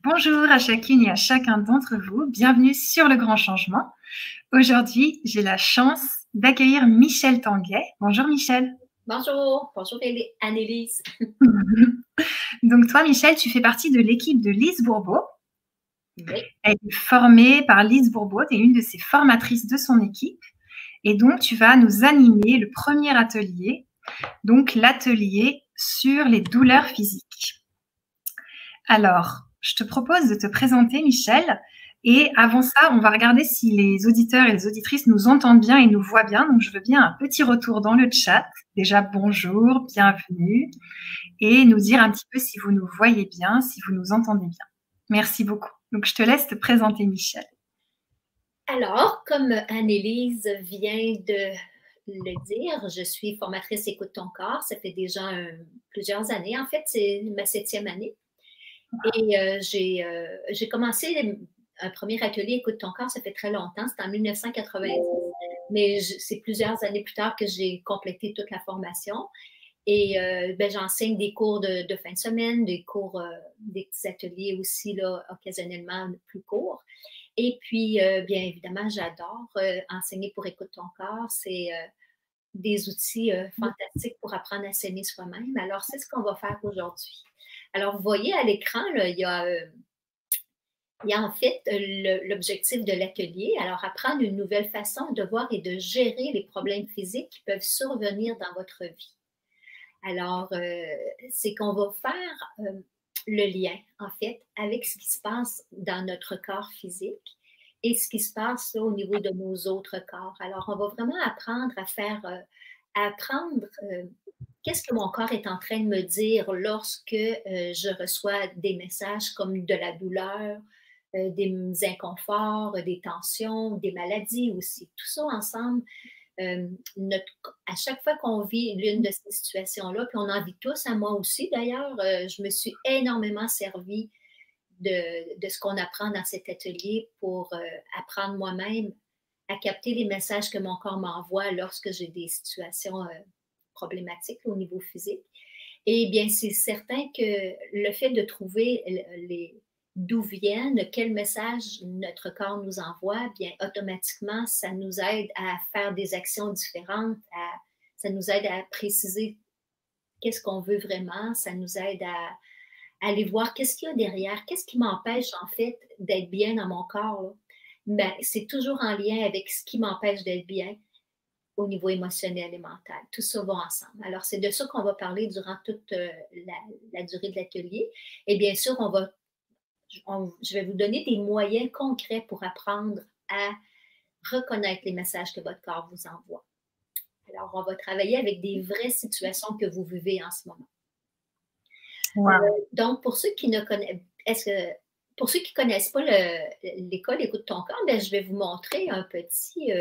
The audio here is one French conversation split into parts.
Bonjour à chacune et à chacun d'entre vous. Bienvenue sur Le Grand Changement. Aujourd'hui, j'ai la chance d'accueillir Michèle Tanguay. Bonjour Michèle. Bonjour, bonjour Annelise. Donc toi, Michèle, tu fais partie de l'équipe de Lise Bourbeau. Oui. Elle est formée par Lise Bourbeau, tu es une de ses formatrices de son équipe. Et donc, tu vas nous animer le premier atelier, donc l'atelier sur les douleurs physiques. Alors, je te propose de te présenter, Michèle. Et avant ça, on va regarder si les auditeurs et les auditrices nous entendent bien et nous voient bien. Donc, je veux bien un petit retour dans le chat. Déjà, bonjour, bienvenue. Et nous dire un petit peu si vous nous voyez bien, si vous nous entendez bien. Merci beaucoup. Donc, je te laisse te présenter, Michèle. Alors, comme Annelise vient de le dire, je suis formatrice Écoute ton corps. Ça fait déjà plusieurs années. En fait, c'est ma 7e année. Et j'ai commencé un premier atelier Écoute ton corps, ça fait très longtemps. C'était en 1990. Mais c'est plusieurs années plus tard que j'ai complété toute la formation. Et j'enseigne des cours de fin de semaine, des petits ateliers aussi, là, occasionnellement plus courts. Et puis, bien évidemment, j'adore enseigner pour Écoute ton corps. C'est des outils fantastiques pour apprendre à s'aimer soi-même. Alors, c'est ce qu'on va faire aujourd'hui. Alors, vous voyez à l'écran, il y a en fait l'objectif de l'atelier. Alors, apprendre une nouvelle façon de voir et de gérer les problèmes physiques qui peuvent survenir dans votre vie. Alors, c'est qu'on va faire le lien, en fait, avec ce qui se passe dans notre corps physique et ce qui se passe là, au niveau de nos autres corps. Alors, on va vraiment apprendre à apprendre qu'est-ce que mon corps est en train de me dire lorsque je reçois des messages comme de la douleur, des inconforts, des tensions, des maladies aussi. Tout ça ensemble, à chaque fois qu'on vit l'une de ces situations-là, puis on en vit tous, à moi aussi d'ailleurs, je me suis énormément servie de ce qu'on apprend dans cet atelier pour apprendre moi-même à capter les messages que mon corps m'envoie lorsque j'ai des situations problématiques au niveau physique. Et bien, c'est certain que le fait de trouver d'où viennent, quel message notre corps nous envoie, bien automatiquement, ça nous aide à faire des actions différentes, ça nous aide à préciser qu'est-ce qu'on veut vraiment, ça nous aide à aller voir qu'est-ce qu'il y a derrière, qu'est-ce qui m'empêche en fait d'être bien dans mon corps. Ben, c'est toujours en lien avec ce qui m'empêche d'être bien au niveau émotionnel et mental. Tout ça va ensemble. Alors, c'est de ça qu'on va parler durant toute la durée de l'atelier. Et bien sûr, je vais vous donner des moyens concrets pour apprendre à reconnaître les messages que votre corps vous envoie. Alors, on va travailler avec des vraies situations que vous vivez en ce moment. Wow. Donc, pour ceux qui ne connaissent pas l'école Écoute ton corps, bien, je vais vous montrer un petit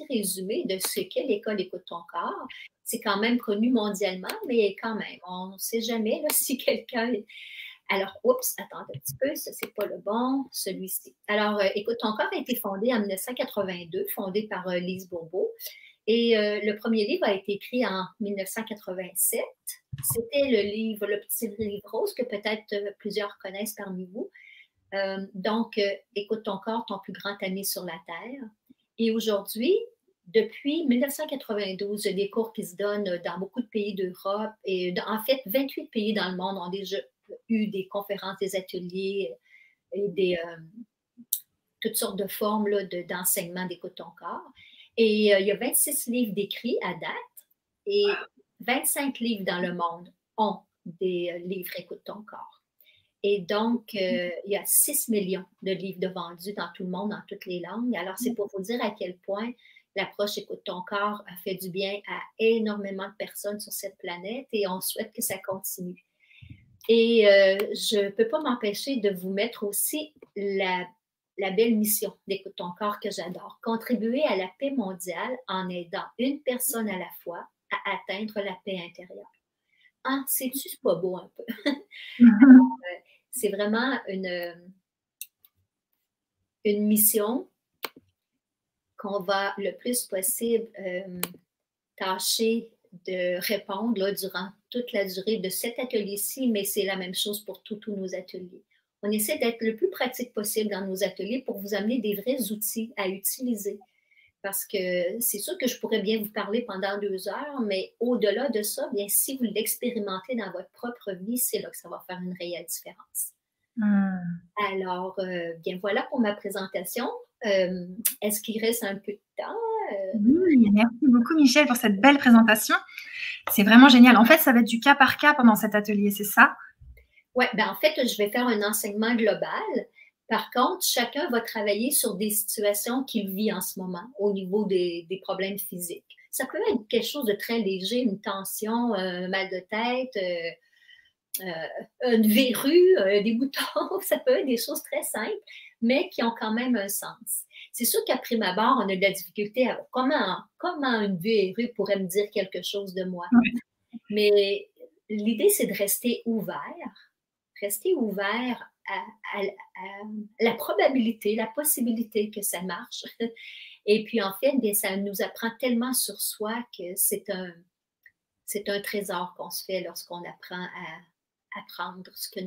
résumé de ce qu'est l'école Écoute ton corps. C'est quand même connu mondialement, mais quand même, on ne sait jamais là, si quelqu'un... Alors, oups, attendez un petit peu, ça, c'est pas le bon, celui-ci. Alors, Écoute ton corps a été fondé en 1982, fondé par Lise Bourbeau. Et le premier livre a été écrit en 1987. C'était le petit livre rose que peut-être plusieurs connaissent parmi vous. Donc, Écoute ton corps, ton plus grand ami sur la Terre. Et aujourd'hui, depuis 1992, il y a des cours qui se donnent dans beaucoup de pays d'Europe et en fait, 28 pays dans le monde ont déjà eu des conférences, des ateliers et toutes sortes de formes d'enseignement d'Écoute ton corps. Et il y a 26 livres d'écrits à date et 25 livres dans le monde ont des livres Écoute ton corps. Et donc, il y a 6 millions de livres de vendus dans tout le monde, dans toutes les langues. Alors, c'est pour vous dire à quel point l'approche Écoute ton corps a fait du bien à énormément de personnes sur cette planète et on souhaite que ça continue. Et je ne peux pas m'empêcher de vous mettre aussi la belle mission d'Écoute ton corps que j'adore. Contribuer à la paix mondiale en aidant une personne à la fois à atteindre la paix intérieure. Ah, sais-tu, c'est pas beau un peu? C'est vraiment une mission qu'on va le plus possible tâcher de répondre là, durant toute la durée de cet atelier-ci, mais c'est la même chose pour tous nos ateliers. On essaie d'être le plus pratique possible dans nos ateliers pour vous amener des vrais outils à utiliser. Parce que c'est sûr que je pourrais bien vous parler pendant 2 heures, mais au-delà de ça, bien, si vous l'expérimentez dans votre propre vie, c'est là que ça va faire une réelle différence. Alors, bien voilà pour ma présentation. Est-ce qu'il reste un peu de temps? Oui, merci beaucoup Michel pour cette belle présentation. C'est vraiment génial. En fait, ça va être du cas par cas pendant cet atelier, c'est ça? Oui, ben en fait, je vais faire un enseignement global. Par contre, chacun va travailler sur des situations qu'il vit en ce moment au niveau des problèmes physiques. Ça peut être quelque chose de très léger, une tension, un mal de tête, une verrue, des boutons, ça peut être des choses très simples, mais qui ont quand même un sens. C'est sûr qu'à prime abord, on a de la difficulté à comment une verrue pourrait me dire quelque chose de moi. Oui. Mais l'idée, c'est de rester ouvert à la probabilité, la possibilité que ça marche. Et puis, en fait, bien, ça nous apprend tellement sur soi que c'est un trésor qu'on se fait lorsqu'on apprend à apprendre ce que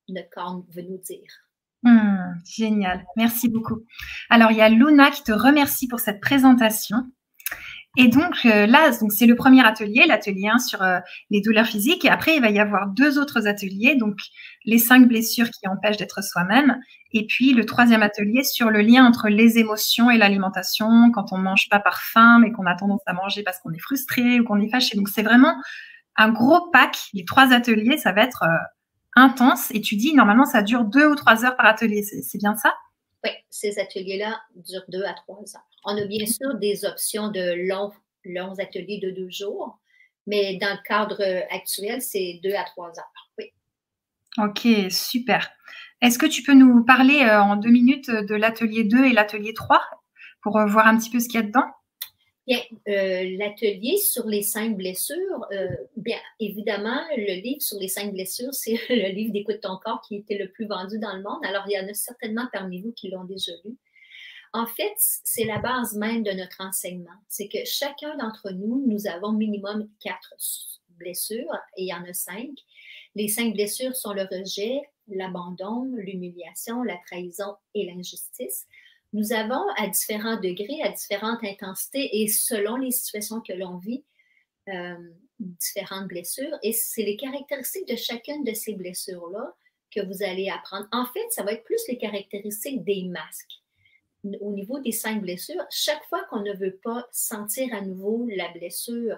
notre corps veut nous dire. Génial, merci beaucoup. Alors, il y a Luna qui te remercie pour cette présentation. Et donc là, c'est le premier atelier, l'atelier 1 sur les douleurs physiques. Et après, il va y avoir 2 autres ateliers, donc les 5 blessures qui empêchent d'être soi-même. Et puis le 3e atelier sur le lien entre les émotions et l'alimentation, quand on ne mange pas par faim, mais qu'on a tendance à manger parce qu'on est frustré ou qu'on est fâché. Donc c'est vraiment un gros pack. Les 3 ateliers, ça va être intense. Et tu dis, normalement, ça dure 2 ou 3 heures par atelier. C'est bien ça? Oui, ces ateliers-là durent 2 à 3 heures. On a bien sûr des options de longs ateliers de 2 jours, mais dans le cadre actuel, c'est 2 à 3 heures. Oui. Ok, super. Est-ce que tu peux nous parler en 2 minutes de l'atelier 2 et l'atelier 3 pour voir un petit peu ce qu'il y a dedans? Bien, l'atelier sur les 5 blessures, bien évidemment, le livre sur les 5 blessures, c'est le livre d'Écoute ton corps qui était le plus vendu dans le monde. Alors, il y en a certainement parmi vous qui l'ont déjà lu. En fait, c'est la base même de notre enseignement. C'est que chacun d'entre nous, nous avons minimum 4 blessures et il y en a 5. Les 5 blessures sont le rejet, l'abandon, l'humiliation, la trahison et l'injustice. Nous avons à différents degrés, à différentes intensités et selon les situations que l'on vit, différentes blessures. Et c'est les caractéristiques de chacune de ces blessures-là que vous allez apprendre. En fait, ça va être plus les caractéristiques des masques. Au niveau des 5 blessures, chaque fois qu'on ne veut pas sentir à nouveau la blessure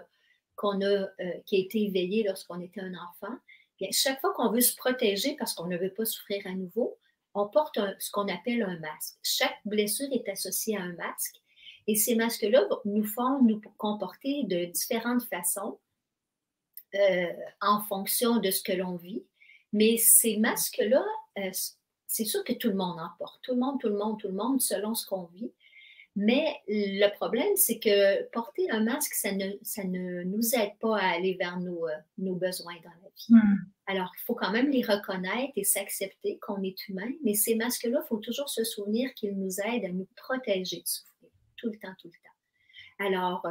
qui a été éveillée lorsqu'on était un enfant, bien, chaque fois qu'on veut se protéger parce qu'on ne veut pas souffrir à nouveau, on porte ce qu'on appelle un masque. Chaque blessure est associée à un masque et ces masques-là nous font nous comporter de différentes façons en fonction de ce que l'on vit. Mais ces masques-là, c'est sûr que tout le monde en porte. Tout le monde, selon ce qu'on vit. Mais le problème, c'est que porter un masque, ça ne nous aide pas à aller vers nos besoins dans la vie. Alors, il faut quand même les reconnaître et s'accepter qu'on est humain, mais ces masques-là, il faut toujours se souvenir qu'ils nous aident à nous protéger de souffrir, tout le temps, tout le temps. Alors,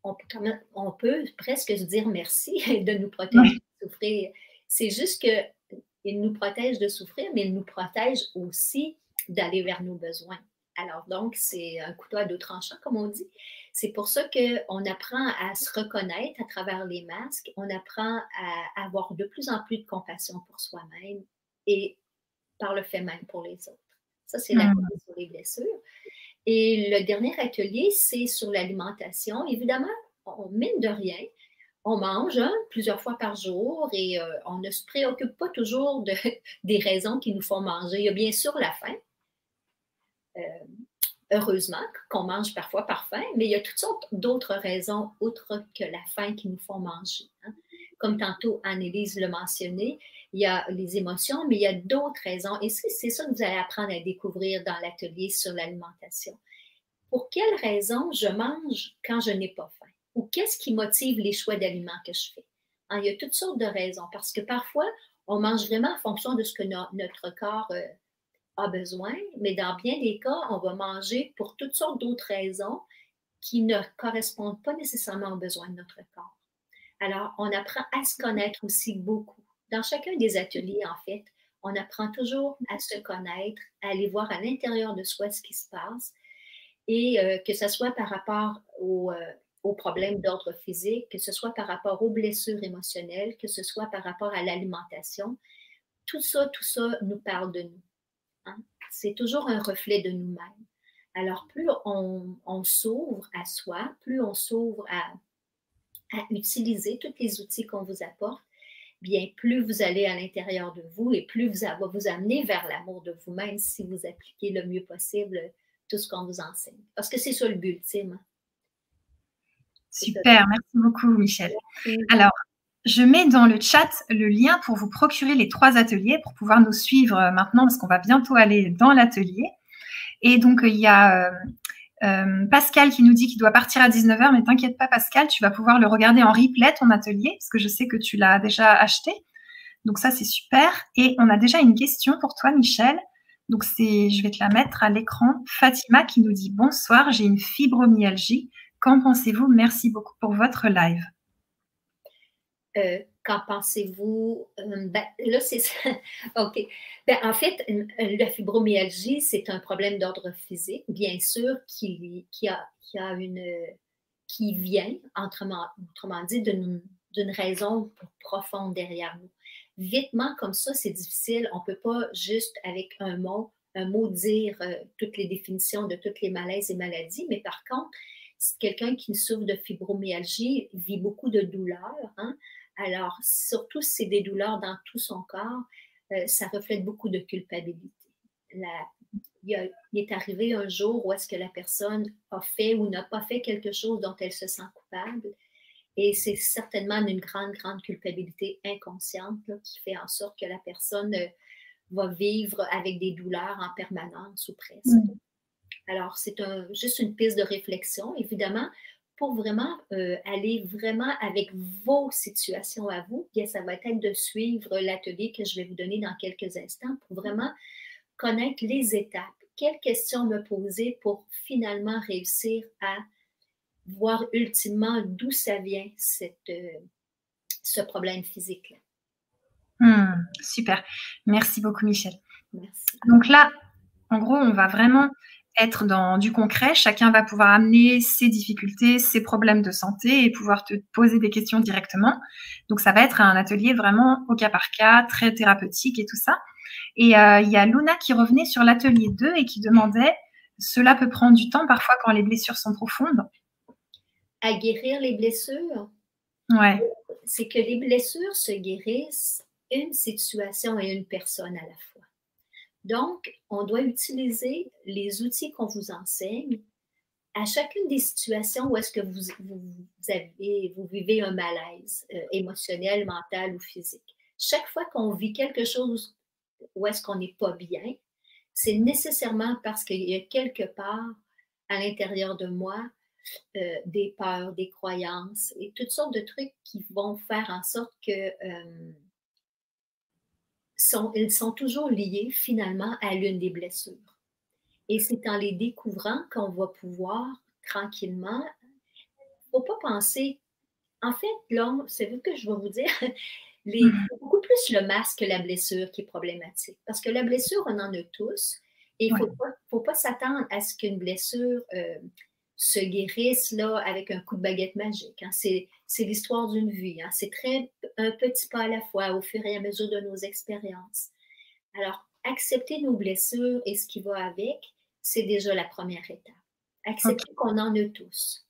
on peut presque se dire merci de nous protéger de souffrir. C'est juste qu'ils nous protègent de souffrir, mais ils nous protègent aussi d'aller vers nos besoins. Alors donc, c'est un couteau à 2 tranchants, comme on dit. C'est pour ça qu'on apprend à se reconnaître à travers les masques. On apprend à avoir de plus en plus de compassion pour soi-même et par le fait même pour les autres. Ça, c'est la base sur les blessures. Et le dernier atelier, c'est sur l'alimentation. Évidemment, mine de rien, on mange plusieurs fois par jour et on ne se préoccupe pas toujours des raisons qui nous font manger. Il y a bien sûr la faim. Heureusement qu'on mange parfois par faim, mais il y a toutes sortes d'autres raisons autres que la faim qui nous font manger. Comme tantôt Anne-Élise l'a mentionné, il y a les émotions, mais il y a d'autres raisons. Et c'est ça que vous allez apprendre à découvrir dans l'atelier sur l'alimentation. Pour quelles raisons je mange quand je n'ai pas faim? Ou qu'est-ce qui motive les choix d'aliments que je fais? Il y a toutes sortes de raisons, parce que parfois, on mange vraiment en fonction de ce que notre corps a besoin, mais dans bien des cas, on va manger pour toutes sortes d'autres raisons qui ne correspondent pas nécessairement aux besoins de notre corps. Alors, on apprend à se connaître aussi beaucoup. Dans chacun des ateliers, en fait, On apprend toujours à se connaître, à aller voir à l'intérieur de soi ce qui se passe et que ce soit par rapport aux problèmes d'ordre physique, que ce soit par rapport aux blessures émotionnelles, que ce soit par rapport à l'alimentation. Tout ça nous parle de nous. Hein? C'est toujours un reflet de nous-mêmes. Alors, plus on s'ouvre à soi, plus on s'ouvre à utiliser tous les outils qu'on vous apporte, bien, plus vous allez à l'intérieur de vous et plus ça va vous amener vers l'amour de vous-même si vous appliquez le mieux possible tout ce qu'on vous enseigne. Parce que c'est ça le but ultime. Super, merci beaucoup, Michel. Alors, je mets dans le chat le lien pour vous procurer les 3 ateliers pour pouvoir nous suivre maintenant parce qu'on va bientôt aller dans l'atelier. Et donc, il y a Pascal qui nous dit qu'il doit partir à 19 h, mais t'inquiète pas, Pascal, tu vas pouvoir le regarder en replay, ton atelier, parce que je sais que tu l'as déjà acheté. Donc ça, c'est super. Et on a déjà une question pour toi, Michel. Donc, je vais te la mettre à l'écran. Fatima qui nous dit « Bonsoir, j'ai une fibromyalgie. Qu'en pensez-vous? Merci beaucoup pour votre live. » Qu'en pensez-vous? Là, c'est ça. OK. En fait, la fibromyalgie, c'est un problème d'ordre physique, bien sûr, qui vient, autrement dit, d'une raison profonde derrière nous. Vitement comme ça, c'est difficile. On ne peut pas juste avec un mot dire toutes les définitions de toutes les malaises et maladies, mais par contre, quelqu'un qui souffre de fibromyalgie vit beaucoup de douleurs, hein? Alors, surtout si c'est des douleurs dans tout son corps, ça reflète beaucoup de culpabilité. Il est arrivé un jour où est-ce que la personne a fait ou n'a pas fait quelque chose dont elle se sent coupable. Et c'est certainement une grande, grande culpabilité inconsciente là, qui fait en sorte que la personne va vivre avec des douleurs en permanence ou presque. Alors, c'est juste une piste de réflexion, évidemment. Pour vraiment aller vraiment avec vos situations à vous, bien, ça va être de suivre l'atelier que je vais vous donner dans quelques instants pour vraiment connaître les étapes. Quelles questions me poser pour finalement réussir à voir ultimement d'où ça vient, ce problème physique-là. Super. Merci beaucoup, Michel. Merci. Donc là, en gros, on va vraiment être dans du concret. Chacun va pouvoir amener ses difficultés, ses problèmes de santé et pouvoir te poser des questions directement. Donc, ça va être un atelier vraiment au cas par cas, très thérapeutique et tout ça. Et il y a Luna qui revenait sur l'atelier 2 et qui demandait « Cela peut prendre du temps parfois quand les blessures sont profondes ?» À guérir les blessures? Ouais. C'est que les blessures se guérissent une situation et une personne à la fois. Donc, on doit utiliser les outils qu'on vous enseigne à chacune des situations où est-ce que vous vivez un malaise émotionnel, mental ou physique. Chaque fois qu'on vit quelque chose où est-ce qu'on n'est pas bien, c'est nécessairement parce qu'il y a quelque part à l'intérieur de moi des peurs, des croyances et toutes sortes de trucs qui vont faire en sorte que ils sont toujours liés finalement à l'une des blessures. Et c'est en les découvrant qu'on va pouvoir tranquillement, il ne faut pas penser, en fait, là, c'est ce que je vais vous dire, c'est beaucoup plus le masque que la blessure qui est problématique. Parce que la blessure, on en a tous. Et il ne faut pas s'attendre à ce qu'une blessure se guérisse là, avec un coup de baguette magique. Hein. C'est l'histoire d'une vie. Hein. C'est un petit pas à la fois au fur et à mesure de nos expériences. Alors, accepter nos blessures et ce qui va avec, c'est déjà la première étape. Accepter qu'on en a tous.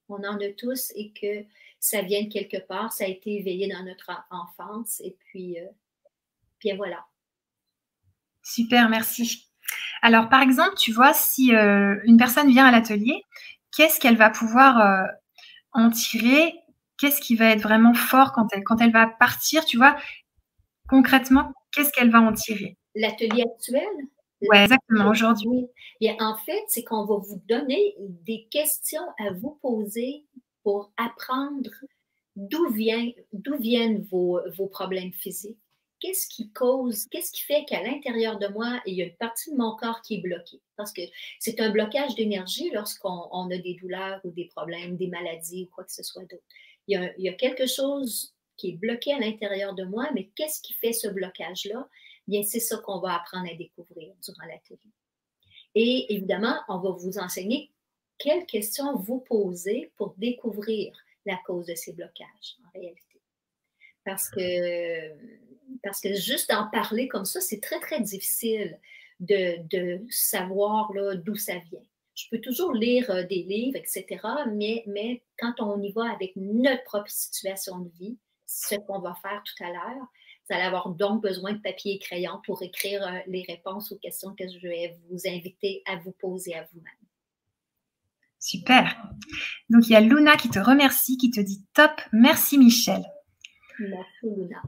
On en a tous et que ça vient de quelque part, ça a été éveillé dans notre enfance et puis voilà. Super, merci. Alors, par exemple, tu vois, si une personne vient à l'atelier, qu'est-ce qu'elle va pouvoir en tirer? Qu'est-ce qui va être vraiment fort quand elle va partir, tu vois? Concrètement, qu'est-ce qu'elle va en tirer? L'atelier actuel? Oui, exactement, aujourd'hui. Bien, en fait, c'est qu'on va vous donner des questions à vous poser pour apprendre d'où viennent vos problèmes physiques. Qu'est-ce qui fait qu'à l'intérieur de moi, il y a une partie de mon corps qui est bloquée? Parce que c'est un blocage d'énergie lorsqu'on a des douleurs ou des problèmes, des maladies ou quoi que ce soit d'autre. Il y a quelque chose qui est bloqué à l'intérieur de moi, mais qu'est-ce qui fait ce blocage-là? bien, c'est ça qu'on va apprendre à découvrir durant l'atelier. Et évidemment, on va vous enseigner quelles questions vous poser pour découvrir la cause de ces blocages, en réalité. Parce que juste d'en parler comme ça, c'est très, très difficile de savoir d'où ça vient. Je peux toujours lire des livres, etc., mais quand on y va avec notre propre situation de vie, ce qu'on va faire tout à l'heure, vous allez avoir donc besoin de papier et crayon pour écrire les réponses aux questions que je vais vous inviter à vous poser à vous-même. Super. Donc, il y a Luna qui te remercie, qui te dit top. Merci, Michel. Merci, Luna.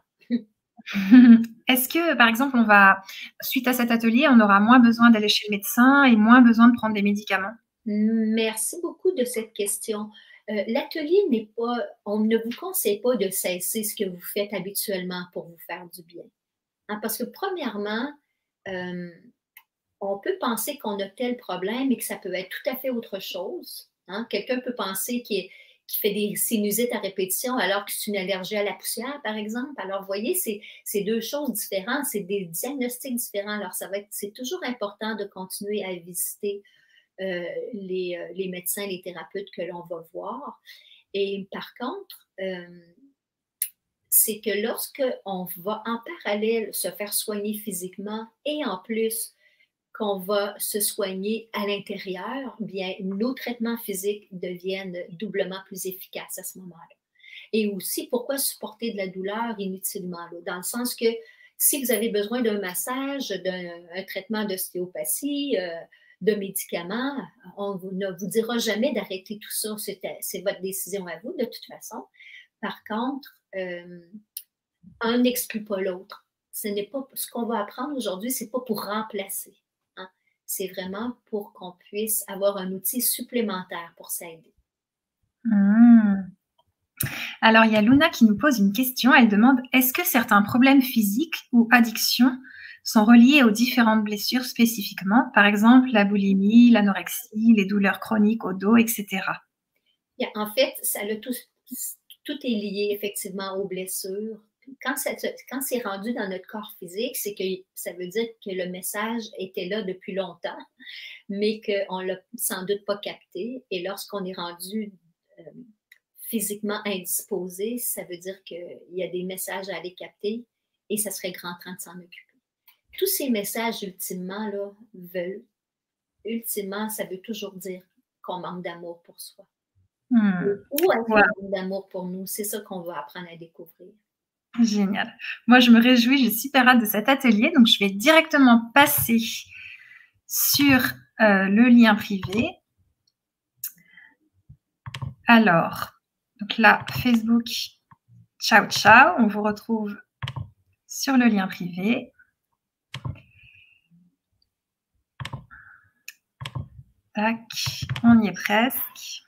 Est-ce que, par exemple, suite à cet atelier, on aura moins besoin d'aller chez le médecin et moins besoin de prendre des médicaments? Merci beaucoup de cette question. L'atelier n'est pas, on ne vous conseille pas de cesser ce que vous faites habituellement pour vous faire du bien. Hein, parce que premièrement, on peut penser qu'on a tel problème et que ça peut être tout à fait autre chose. Hein. Quelqu'un peut penser qu'il fait des sinusites à répétition alors que c'est une allergie à la poussière, par exemple. Alors, vous voyez, c'est deux choses différentes, c'est des diagnostics différents. Alors, c'est toujours important de continuer à visiter les médecins, les thérapeutes que l'on va voir. Et par contre, c'est que lorsqu'on va en parallèle se faire soigner physiquement et en plus qu'on va se soigner à l'intérieur, bien, nos traitements physiques deviennent doublement plus efficaces à ce moment-là. Et aussi, pourquoi supporter de la douleur inutilement? Dans le sens que si vous avez besoin d'un massage, d'un traitement d'ostéopathie, de médicaments, on ne vous dira jamais d'arrêter tout ça. C'est votre décision à vous, de toute façon. Par contre, un n'exclut pas l'autre. Ce qu'on va apprendre aujourd'hui, ce n'est pas pour remplacer. Hein. C'est vraiment pour qu'on puisse avoir un outil supplémentaire pour s'aider. Alors, il y a Luna qui nous pose une question. Elle demande, est-ce que certains problèmes physiques ou addictions sont reliés aux différentes blessures spécifiquement, par exemple la boulimie, l'anorexie, les douleurs chroniques au dos, etc. En fait, tout est lié effectivement aux blessures. Quand c'est rendu dans notre corps physique, c'est que ça veut dire que le message était là depuis longtemps, mais qu'on ne l'a sans doute pas capté. Et lorsqu'on est rendu physiquement indisposé, ça veut dire qu'il y a des messages à aller capter et ça serait grand temps de s'en occuper. Tous ces messages, ultimement, ça veut toujours dire qu'on manque d'amour pour soi. Ou un manque d'amour pour nous. C'est ça qu'on va apprendre à découvrir. Génial. Moi, je me réjouis, j'ai super hâte de cet atelier. Donc, je vais directement passer sur le lien privé. Alors, donc là, Facebook, ciao, ciao. On vous retrouve sur le lien privé. Tac, on y est presque.